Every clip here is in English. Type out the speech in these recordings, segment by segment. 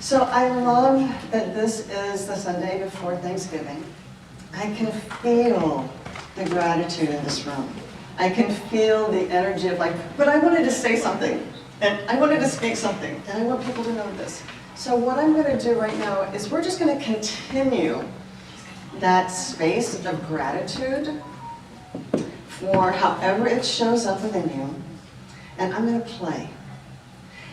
So I love that this is the Sunday before Thanksgiving. I can feel the gratitude in this room. I can feel the energy of like, but I wanted to say something, and I wanted to speak something, and I want people to know this. So what I'm going to do right now is we're just going to continue that space of gratitude for however it shows up within you, and I'm going to play.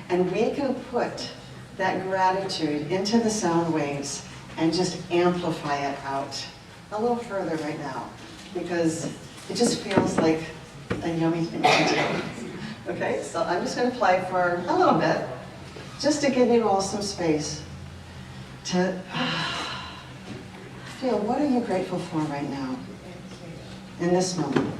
And we can put that gratitude into the sound waves and just amplify it out a little further right now, because it just feels like a yummy thing to do. Okay, so I'm just going to play for a little bit, just to give you all some space to feel what are you grateful for right now, in this moment.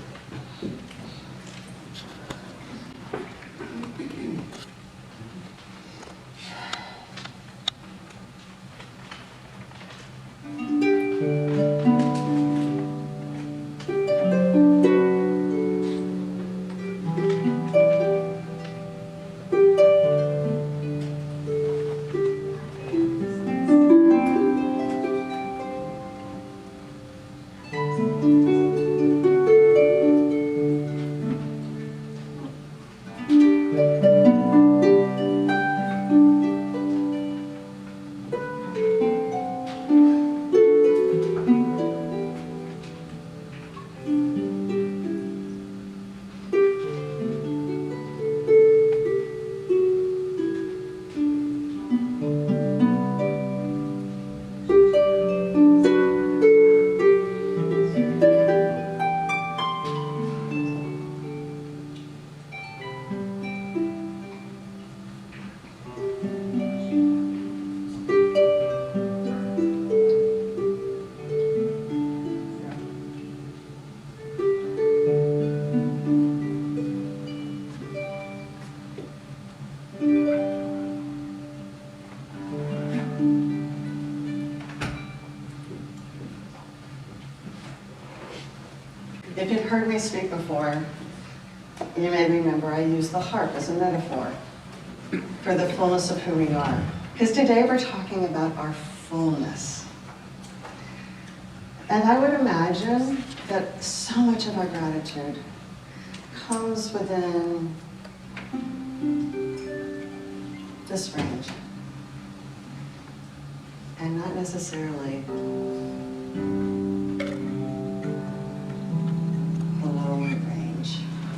If you've heard me speak before, you may remember I use the harp as a metaphor for the fullness of who we are. Because today we're talking about our fullness. And I would imagine that so much of our gratitude comes within this range, and not necessarily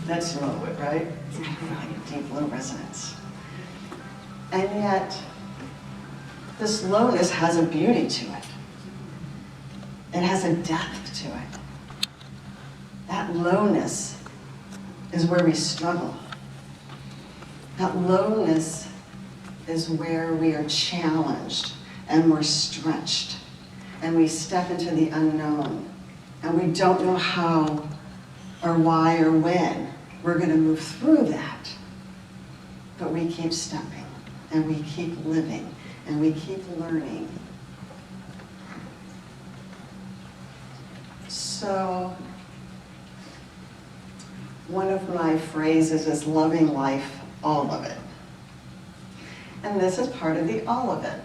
that's low, right? It's kind of like a deep, low resonance. And yet, this lowness has a beauty to it. It has a depth to it. That lowness is where we struggle. That lowness is where we are challenged and we're stretched and we step into the unknown and we don't know how or why or when we're going to move through that. But we keep stepping, and we keep living, and we keep learning. So, one of my phrases is loving life, all of it. And this is part of the all of it.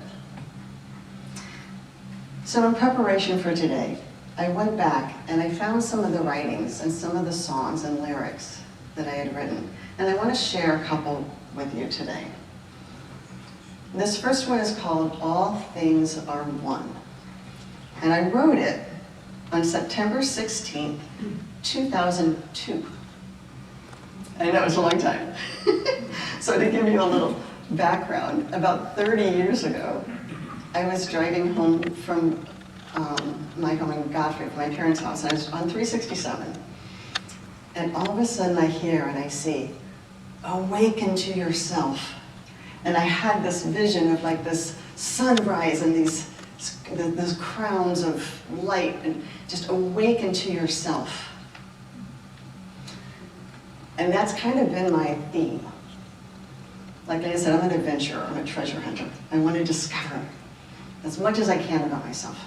So in preparation for today, I went back and I found some of the writings and some of the songs and lyrics that I had written. And I want to share a couple with you today. This first one is called All Things Are One. And I wrote it on September 16th, 2002. I know it's a long time. So to give you a little background, about 30 years ago, I was driving home from my home in Godfrey, from my parents' house, and I was on 367. And all of a sudden I hear and I see, awaken to yourself. And I had this vision of like this sunrise and these crowns of light, and just awaken to yourself. And that's kind of been my theme. Like I said, I'm an adventurer, I'm a treasure hunter. I want to discover as much as I can about myself.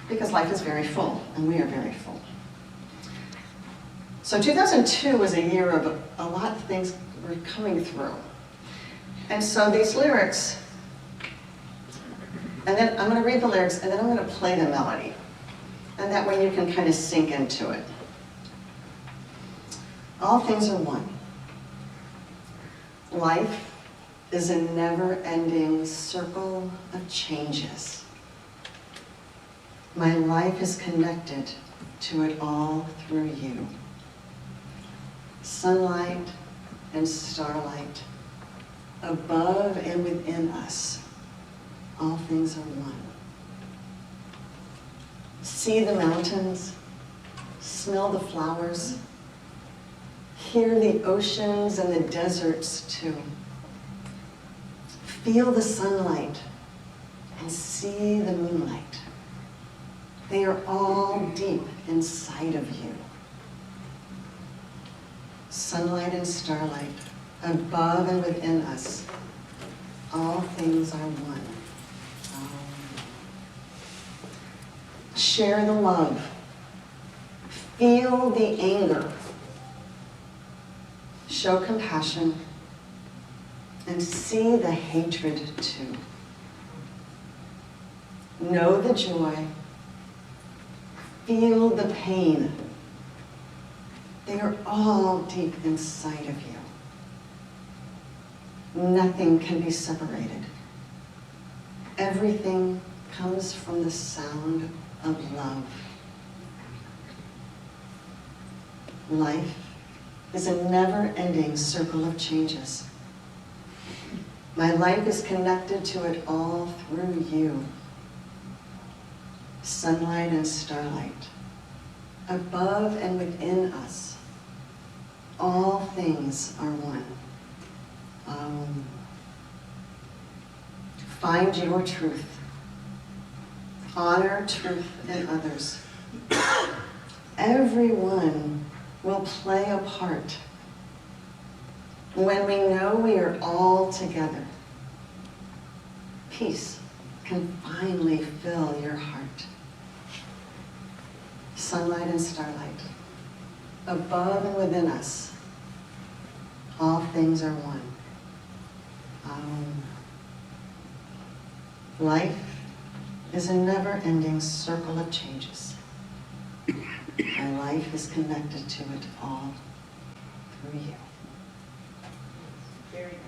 Because life is very full, and we are very full. So 2002 was a year of a lot of things were coming through. And so these lyrics And then I'm going to read the lyrics, and then I'm going to play the melody. And that way you can kind of sink into it. All things are one. Life is a never-ending circle of changes. My life is connected to it all through you. Sunlight and starlight, above and within us, all things are one. See the mountains, smell the flowers, hear the oceans and the deserts too. Feel the sunlight and see the moonlight. They are all deep inside of you. Sunlight and starlight, above and within us, all things are one. Share the love. Feel the anger. Show compassion and see the hatred too. Know the joy. Feel the pain. They are all deep inside of you. Nothing can be separated. Everything comes from the sound of love. Life is a never-ending circle of changes. My life is connected to it all through you. Sunlight and starlight, above and within us, all things are one. Find your truth. Honor truth in others. Everyone will play a part. When we know we are all together, peace can finally fill your heart. Sunlight and starlight, above and within us, all things are one. Life is a never-ending circle of changes. My life is connected to it all through you. Very nice.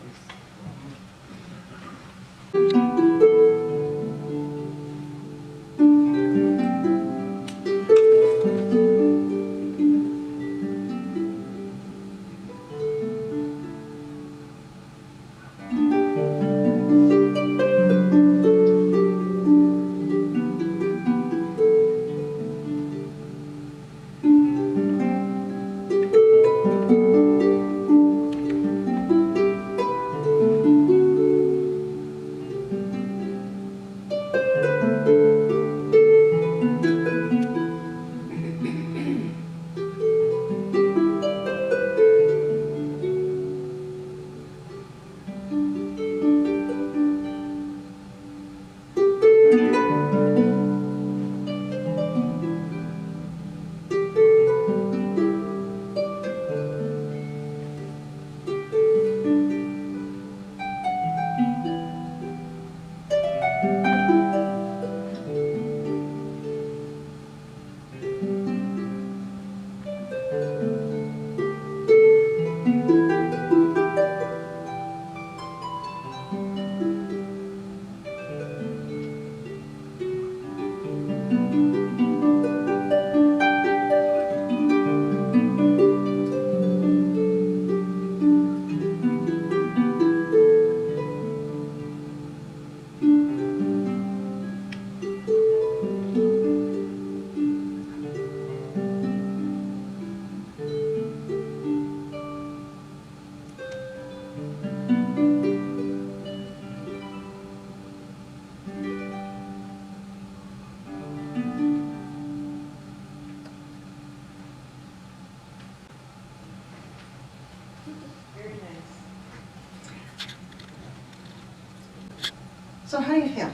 So how do you feel?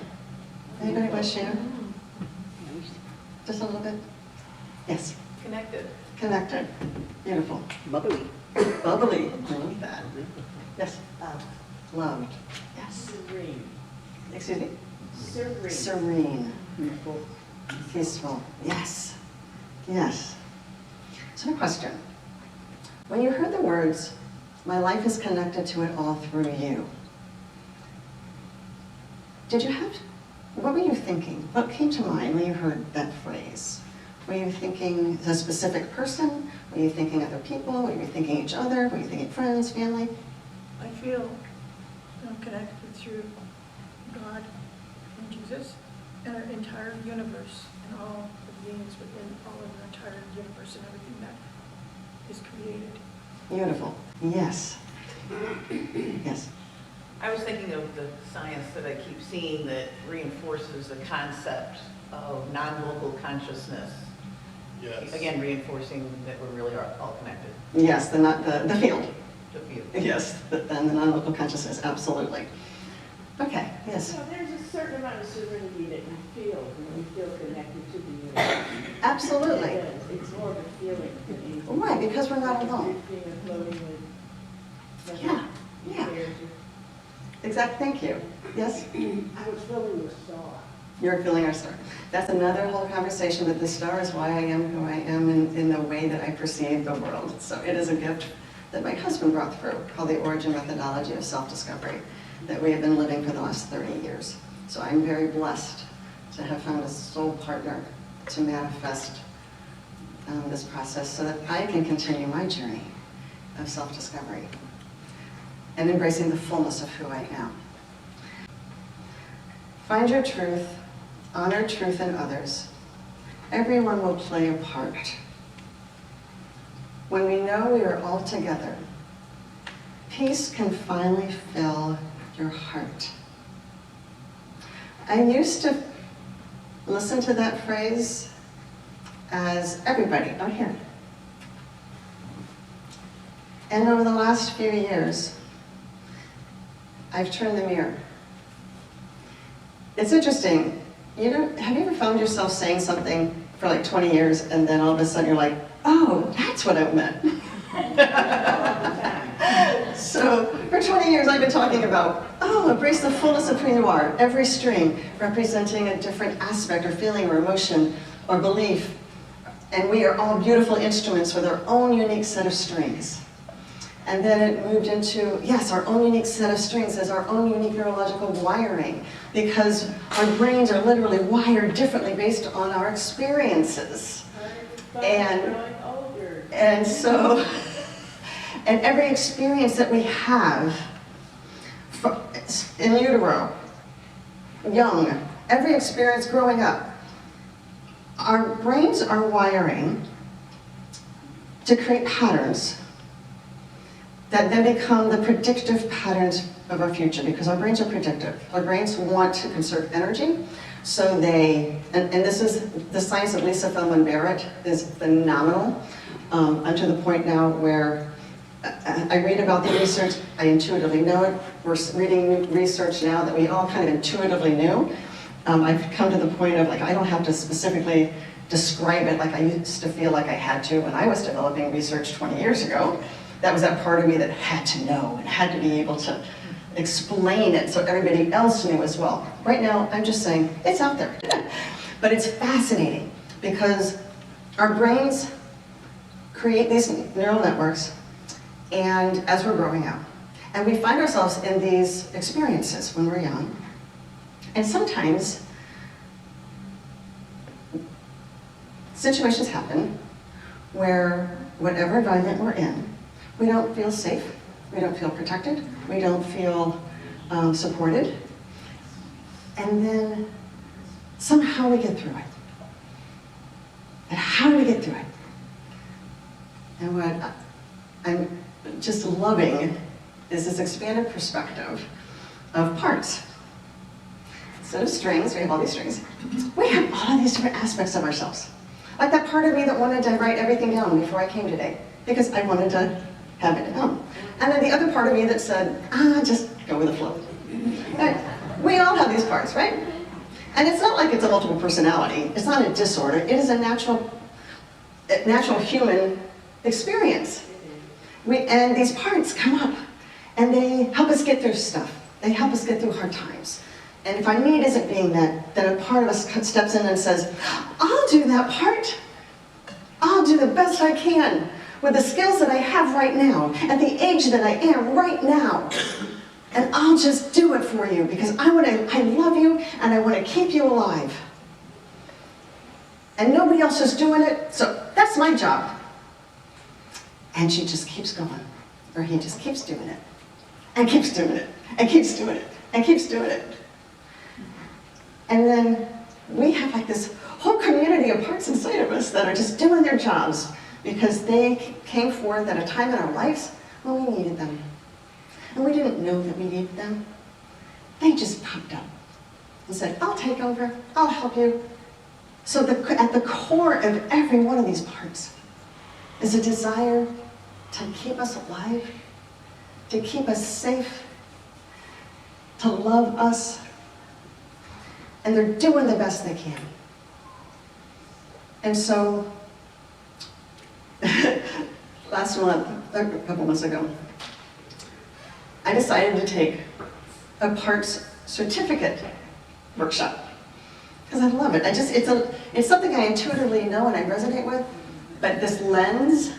Anybody want to share? Just a little bit? Yes. Connected. Connected. Beautiful. Bubbly. Bubbly. I love that. Yes. Love. Loved. Yes. Serene. Excuse me? Serene. Serene. Peaceful. Peaceful. Yes. Yes. So a question. When you heard the words, "My life is connected to it all through you," what were you thinking? What came to mind when you heard that phrase? Were you thinking a specific person? Were you thinking other people? Were you thinking each other? Were you thinking friends, family? I feel I'm connected through God and Jesus and our entire universe and all the beings within all of the entire universe and everything that is created. Beautiful. Yes. Yes. I was thinking of the science that I keep seeing that reinforces the concept of non-local consciousness. Yes. Again, reinforcing that we're really all connected. Yes, the field. The field. Yes, and the non-local consciousness, absolutely. Okay, yes. So there's a certain amount of serenity that you feel when you feel connected to the universe. Absolutely. It's more of a feeling than anything. Right, because we're not alone. Drifting and floating with Yeah, yeah. Exactly, thank you. Yes? I was feeling the star. You're feeling our star. That's another whole conversation, but the star is why I am who I am in the way that I perceive the world. So it is a gift that my husband brought through, called the Origin Methodology of Self-Discovery, that we have been living for the last 30 years. So I'm very blessed to have found a soul partner to manifest this process so that I can continue my journey of self-discovery and embracing the fullness of who I am. Find your truth, honor truth in others. Everyone will play a part. When we know we are all together, peace can finally fill your heart. I used to listen to that phrase as everybody out here. And over the last few years, I've turned the mirror. It's interesting, have you ever found yourself saying something for like 20 years and then all of a sudden you're like, oh, that's what I meant. So for 20 years I've been talking about, embrace the fullness of who you are, every string representing a different aspect or feeling or emotion or belief. And we are all beautiful instruments with our own unique set of strings. And then it moved into, yes, our own unique set of strings is our own unique neurological wiring, because our brains are literally wired differently based on our experiences. And so, and every experience that we have, in utero, young, every experience growing up, our brains are wiring to create patterns that then become the predictive patterns of our future, because our brains are predictive. Our brains want to conserve energy, so they, and this is, the science of Lisa Feldman Barrett is phenomenal, unto the point now where I read about the research, I intuitively know it. We're reading research now that we all kind of intuitively knew. I've come to the point of, like, I don't have to specifically describe it like I used to feel like I had to when I was developing research 20 years ago. That was that part of me that had to know and had to be able to explain it so everybody else knew as well. Right now, I'm just saying, it's out there. But it's fascinating because our brains create these neural networks, and as we're growing up, and we find ourselves in these experiences when we're young, and sometimes situations happen where whatever environment we're in, we don't feel safe, we don't feel protected, we don't feel supported, and then somehow we get through it. And how do we get through it? And what I'm just loving is this expanded perspective of parts. Instead of strings, we have all these strings. We have all of these different aspects of ourselves. Like that part of me that wanted to write everything down before I came today, because I wanted to have it down. And then the other part of me that said, just go with the flow. Right? We all have these parts, right? And it's not like it's a multiple personality. It's not a disorder. It is a natural human experience. And these parts come up, and they help us get through stuff. They help us get through hard times. And if our need isn't being met, then a part of us steps in and says, I'll do that part. I'll do the best I can with the skills that I have right now, at the age that I am right now. And I'll just do it for you because I love you and I want to keep you alive. And nobody else is doing it, so that's my job. And she just keeps going, or he just keeps doing it, and keeps doing it, and keeps doing it, and keeps doing it. And then we have like this whole community of parts inside of us that are just doing their jobs because they came forth at a time in our lives when we needed them. And we didn't know that we needed them. They just popped up and said, I'll take over, I'll help you. So at the core of every one of these parts is a desire to keep us alive, to keep us safe, to love us. And they're doing the best they can. And so, last month, a couple months ago, I decided to take a parts certificate workshop. Because I love it. It's something I intuitively know and I resonate with, but this lens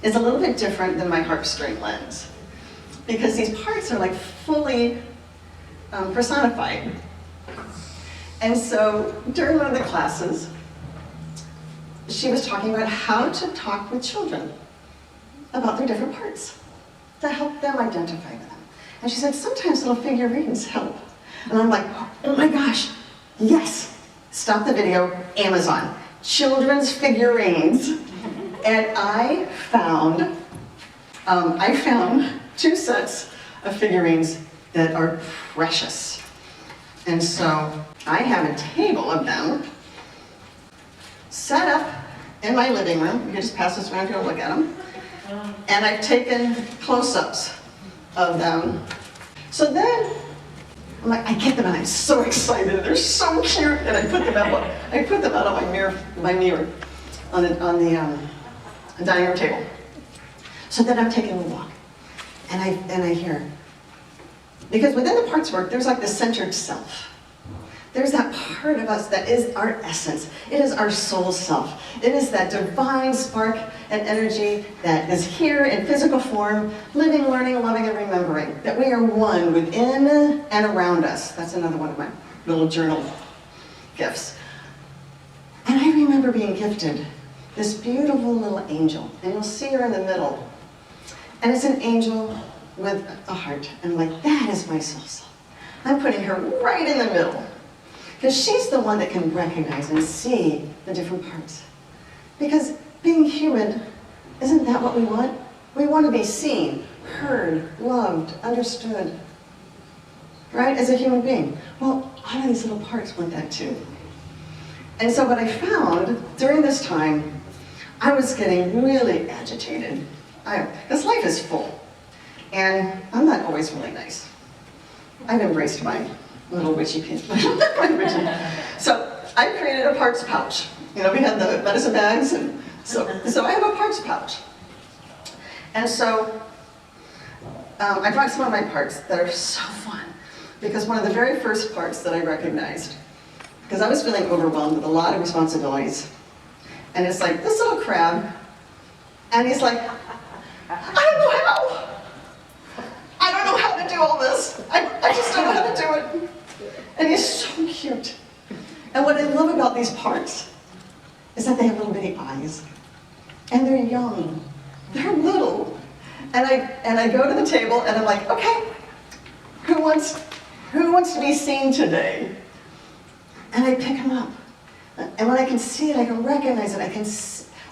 is a little bit different than my harp string lens. Because these parts are like fully personified. And so during one of the classes, she was talking about how to talk with children about their different parts, to help them identify them. And she said, sometimes little figurines help. And I'm like, oh my gosh, yes. Stop the video, Amazon, children's figurines. And I found 2 sets of figurines that are precious. And so I have a table of them set up in my living room. You can just pass this around if you want to look at them. And I've taken close-ups of them. So then, I'm like, I get them and I'm so excited. They're so cute. And I put them out on my mirror on the dining room table. So then I'm taking a walk. And I hear, because within the parts work, there's like the centered self. There's that part of us that is our essence. It is our soul self. It is that divine spark and energy that is here in physical form, living, learning, loving, and remembering. That we are one within and around us. That's another one of my little journal gifts. And I remember being gifted this beautiful little angel. And you'll see her in the middle. And it's an angel with a heart. And I'm like, that is my soul self. I'm putting her right in the middle. Because she's the one that can recognize and see the different parts. Because being human, isn't that what we want? We want to be seen, heard, loved, understood. Right? As a human being. Well, all of these little parts want that too. And so what I found during this time, I was getting really agitated. Because life is full. And I'm not always really nice. I've embraced my little witchy piece. So I created a parts pouch. You know, we had the medicine bags, and so I have a parts pouch. And so I brought some of my parts that are so fun, because one of the very first parts that I recognized, because I was feeling overwhelmed with a lot of responsibilities, and it's like this little crab, and he's like, I don't know how. I don't know how to do all this. I just don't know how to do it. And he's so cute. And what I love about these parts is that they have little bitty eyes. And they're young. They're little. And I go to the table and I'm like, okay, who wants to be seen today? And I pick them up. And when I can see it, I can recognize it, I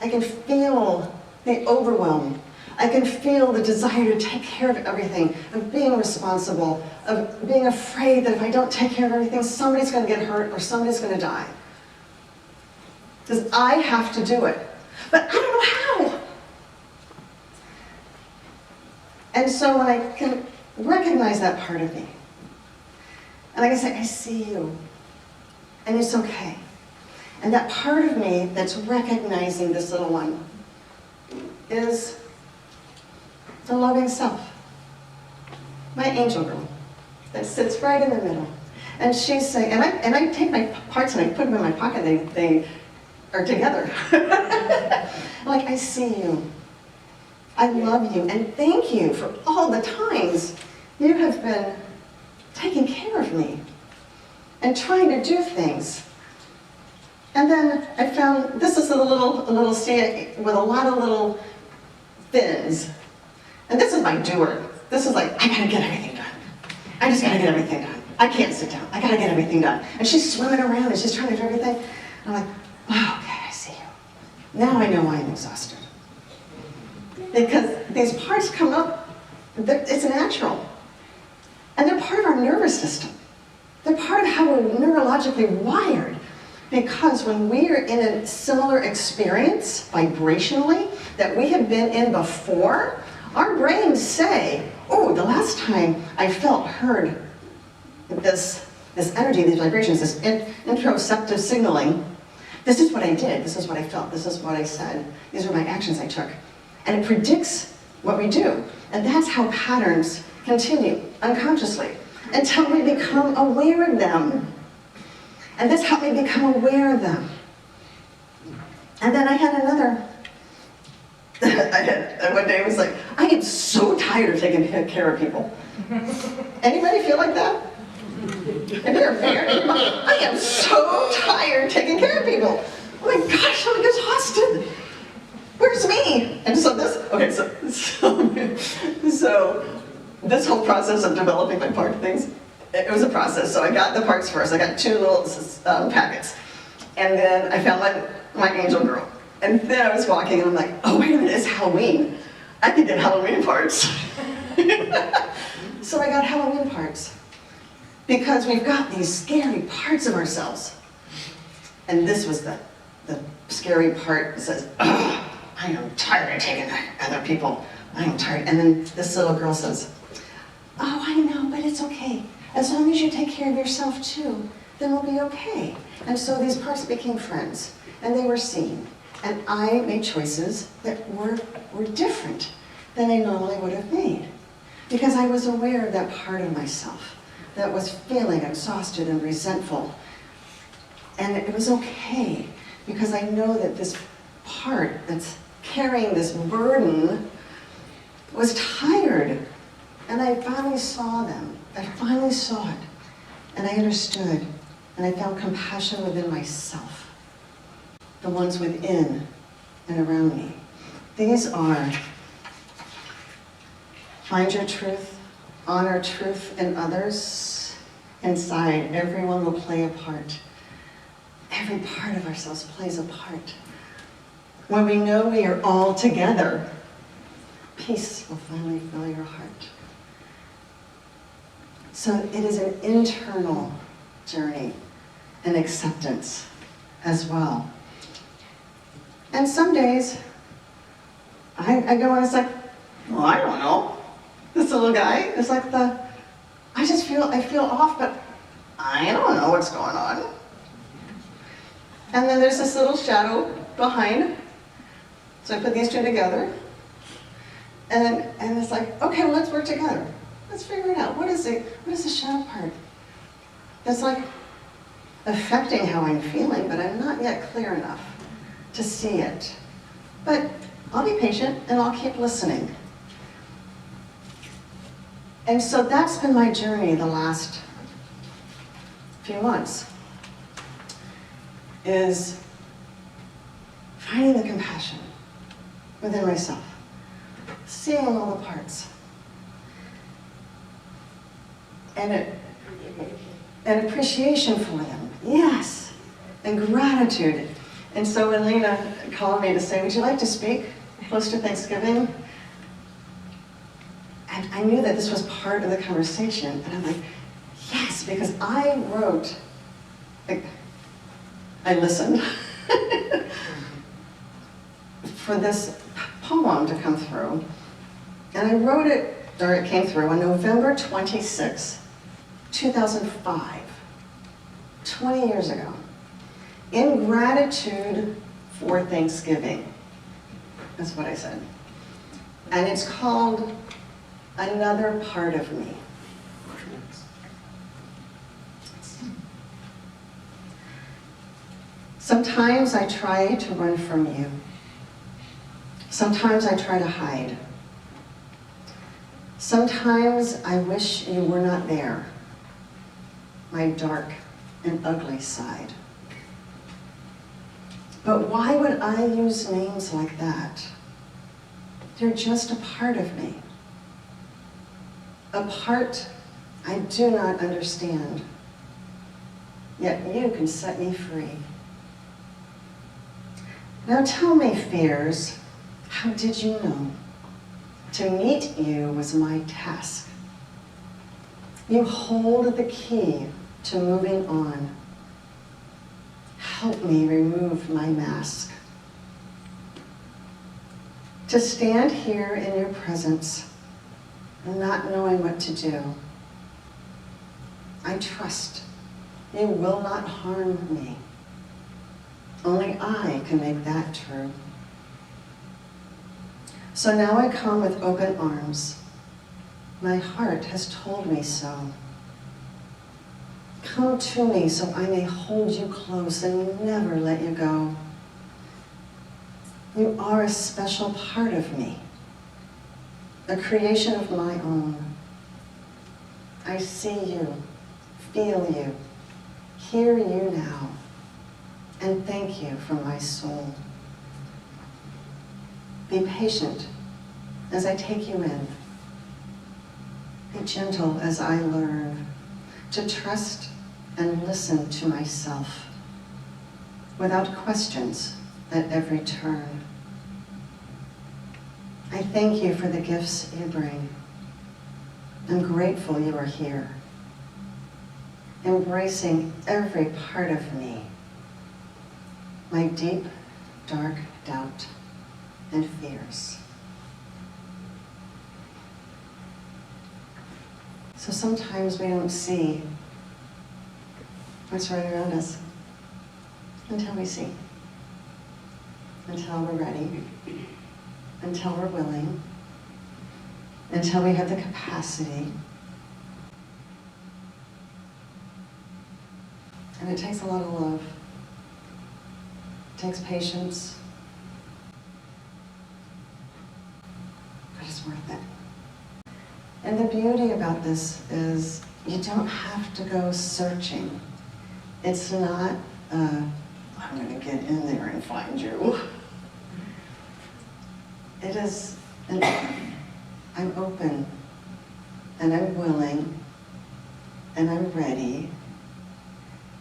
can feel the overwhelm. I can feel the desire to take care of everything, of being responsible, of being afraid that if I don't take care of everything, somebody's going to get hurt or somebody's going to die. Because I have to do it. But I don't know how. And so when I can recognize that part of me, and I can say, I see you, and it's okay. And that part of me that's recognizing this little one is the loving self, my angel girl, that sits right in the middle. And she's saying, and I take my parts and I put them in my pocket, they are together. Like, I see you. I love you, and thank you for all the times you have been taking care of me and trying to do things. And then I found, this is a little sea with a lot of little fins. And this is my doer. This is like, I gotta get everything done. I just gotta get everything done. I can't sit down. I gotta get everything done. And she's swimming around and she's trying to do everything. And I'm like, oh, okay, I see you. Now I know why I'm exhausted. Because these parts come up, it's natural. And they're part of our nervous system. They're part of how we're neurologically wired. Because when we are in a similar experience, vibrationally, that we have been in before, our brains say, oh, the last time I heard this energy, these vibrations, this interoceptive signaling, this is what I did, this is what I felt, this is what I said, these are my actions I took. And it predicts what we do. And that's how patterns continue unconsciously until we become aware of them. And that's how we become aware of them. And then I had another, one day I was like, I am so tired of taking care of people. Anybody feel like that? If you're a parent, I am so tired of taking care of people. Oh my gosh, I'm exhausted. Where's me? And so this, okay, so this whole process of developing my part things, it was a process. So I got the parts first. I got 2 little packets. And then I found my angel girl. And then I was walking and I'm like, oh, wait a minute, it's Halloween. I can get Halloween parts. So I got Halloween parts. Because we've got these scary parts of ourselves. And this was the scary part that says, ugh, I am tired of taking other people. I am tired. And then this little girl says, oh, I know, but it's okay. As long as you take care of yourself too, then we'll be okay. And so these parts became friends, and they were seen. And I made choices that were different than I normally would have made. Because I was aware of that part of myself that was feeling exhausted and resentful. And it was okay, because I know that this part that's carrying this burden was tired. And I finally saw them. I finally saw it. And I understood. And I found compassion within myself. The ones within and around me. These are find your truth, honor truth in others. Inside, everyone will play a part. Every part of ourselves plays a part. When we know we are all together, peace will finally fill your heart. So it is an internal journey and acceptance as well. And some days, I go and it's like, well, I don't know. This little guy is like I feel off, but I don't know what's going on. And then there's this little shadow behind. So I put these 2 together. And it's like, okay, well, let's work together. Let's figure it out. What is the shadow part? It's like affecting how I'm feeling, but I'm not yet clear enough to see it. But I'll be patient and I'll keep listening. And so that's been my journey the last few months, is finding the compassion within myself, seeing all the parts, and appreciation for them, yes, and gratitude. And so when Lena called me to say, would you like to speak close to Thanksgiving? And I knew that this was part of the conversation, and I'm like, yes, because I wrote, I listened for this poem to come through, and I wrote it, or it came through on November 26, 2005, 20 years ago, in gratitude for Thanksgiving. That's what I said. And it's called Another Part of Me. Sometimes I try to run from you. Sometimes I try to hide. Sometimes I wish you were not there, my dark and ugly side. But why would I use names like that? You're just a part of me. A part I do not understand. Yet you can set me free. Now tell me, fears, how did you know? To meet you was my task. You hold the key to moving on. Help me remove my mask. To stand here in your presence, not knowing what to do. I trust you will not harm me. Only I can make that true. So now I come with open arms. My heart has told me so. Come to me so I may hold you close and never let you go. You are a special part of me, a creation of my own. I see you, feel you, hear you now, and thank you from my soul. Be patient as I take you in. Be gentle as I learn to trust and listen to myself without questions at every turn. I thank you for the gifts you bring. I'm grateful you are here, embracing every part of me, my deep, dark doubt and fears. So sometimes we don't see what's right around us until we see, until we're ready, until we're willing, until we have the capacity. And it takes a lot of love. It takes patience. But it's worth it. And the beauty about this is you don't have to go searching. It's not, I'm going to get in there and find you. It is, I'm open, and I'm willing, and I'm ready.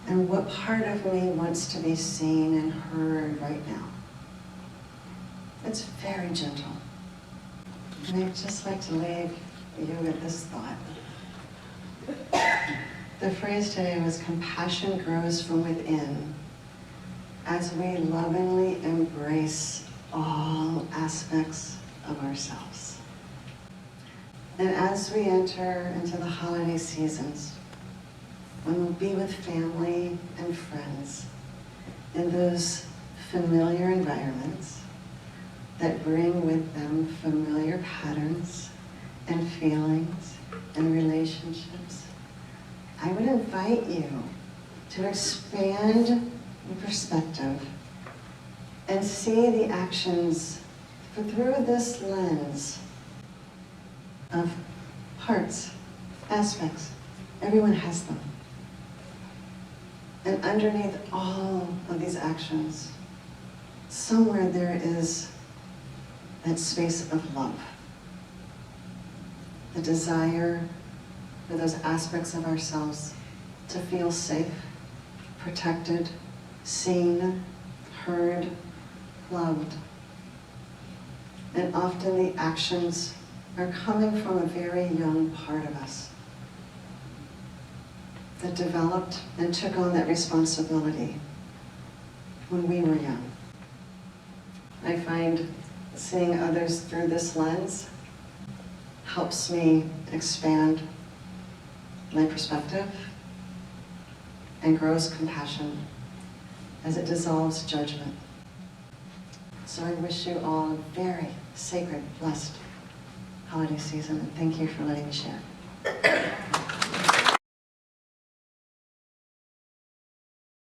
And what part of me wants to be seen and heard right now? It's very gentle. And I'd just like to leave you with this thought. The phrase today was, compassion grows from within as we lovingly embrace all aspects of ourselves. And as we enter into the holiday seasons, when we'll be with family and friends in those familiar environments that bring with them familiar patterns and feelings and relationships, I would invite you to expand your perspective and see the actions through this lens of parts, aspects. Everyone has them. And underneath all of these actions, somewhere there is that space of love. The desire for those aspects of ourselves to feel safe, protected, seen, heard, loved. And often the actions are coming from a very young part of us that developed and took on that responsibility when we were young. I find seeing others through this lens helps me expand my perspective and grows compassion as it dissolves judgment. So I wish you all a very sacred, blessed holiday season, and thank you for letting me share.